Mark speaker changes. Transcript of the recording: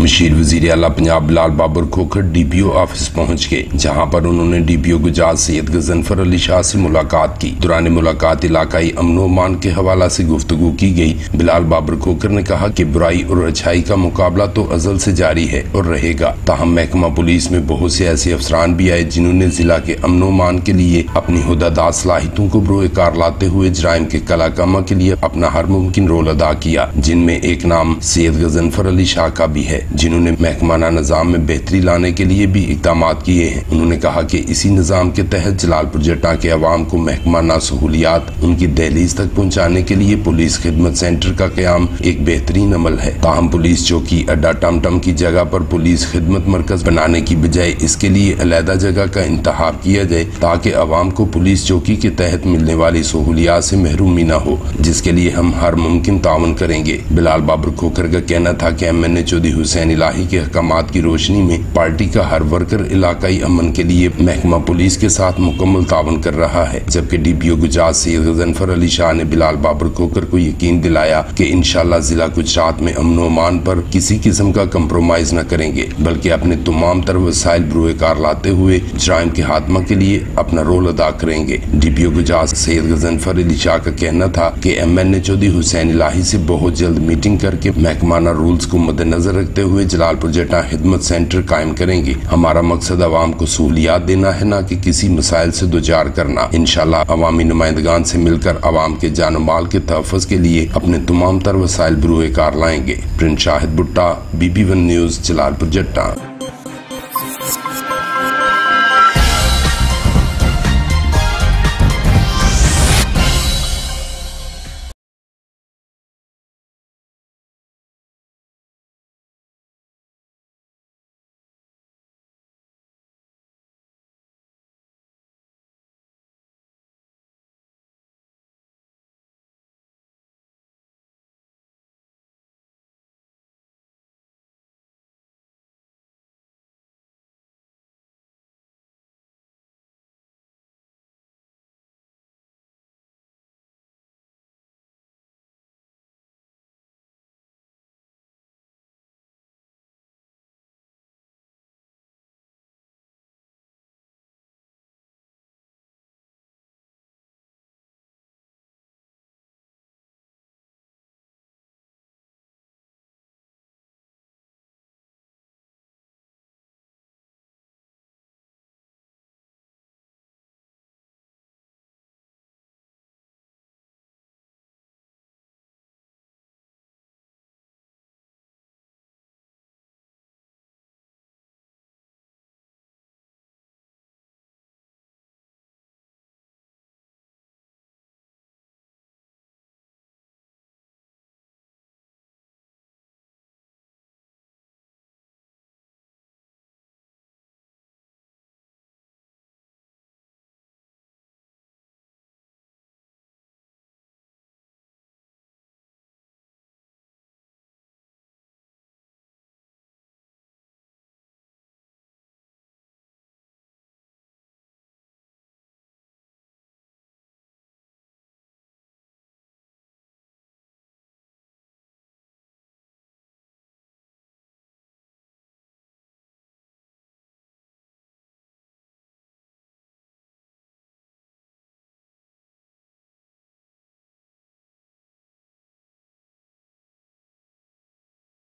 Speaker 1: مشیر وزیر اعلیٰ پنجاب بلال بابر کھوکھر DPO آفس پہنچ گئے، جہاں پر انہوں نے DPO گجرات سید غضنفر علی شاہ سے ملاقات کی۔ دوران ملاقات علاقائی امن و امان کے حوالہ سے گفتگو کی گئی۔ بلال بابر کھوکھر نے کہا کہ برائی اور اچھائی کا مقابلہ تو ازل سے جاری ہے اور رہے گا، تاہم محکمہ پولیس میں بہت سے ایسے افسران بھی آئے جنہوں نے ضلع کے امن و امان کے لیے اپنی حداداد صلاحیتوں کو بروئے کار لاتے ہوئے جرائم کے کلا کما کے لیے اپنا ہر ممکن رول ادا کیا، جن میں ایک نام سید غضنفر علی شاہ کا بھی ہے، جنہوں نے محکمانہ نظام میں بہتری لانے کے لیے بھی اقدامات کیے ہیں۔ انہوں نے کہا کہ اسی نظام کے تحت جلال پور جٹا کے عوام کو محکمانہ سہولیات ان کی دہلیز تک پہنچانے کے لیے پولیس خدمت سینٹر کا قیام ایک بہترین عمل ہے، تاہم پولیس چوکی اڈا ٹم ٹم کی جگہ پر پولیس خدمت مرکز بنانے کی بجائے اس کے لیے علیحدہ جگہ کا انتخاب کیا جائے تاکہ عوام کو پولیس چوکی کے تحت ملنے والی سہولیات سے محرومی نہ ہو، جس کے لیے ہم ہر ممکن تعاون کریں گے۔ بلال بابر کھوکھر کا کہنا تھا کہ MNA چودھری حسین الہی کے احکامات کی روشنی میں پارٹی کا ہر ورکر علاقائی امن کے لیے محکمہ پولیس کے ساتھ مکمل تعاون کر رہا ہے، جبکہ DPO گجرات سید غضنفر علی شاہ نے بلال بابر کھوکھر کو یقین دلایا کہ انشاءاللہ ضلع گجرات میں امن و امان پر کسی قسم کا کمپرومائز نہ کریں گے، بلکہ اپنے تمام تر وسائل بروئے کار لاتے ہوئے جرائم کے خاتمہ کے لیے اپنا رول ادا کریں گے۔ DPO گجرات سید غضنفر علی شاہ کا کہنا تھا کہ MNA چودھری حسین الہی سے بہت جلد میٹنگ کر کے محکمانہ رولز کو مد نظر رکھتے ہوئے جلال پور جٹا خدمت سینٹر قائم کریں گے۔ ہمارا مقصد عوام کو سہولیات دینا ہے، نہ کہ کسی مسائل سے دوچار کرنا۔ انشاءاللہ عوامی نمائندگان سے مل کر عوام کے جان و مال کے تحفظ کے لیے اپنے تمام تر وسائل بروئے کار لائیں گے۔ پرنس شاہد بھٹا، BB1 نیوز، جلال پور جٹا۔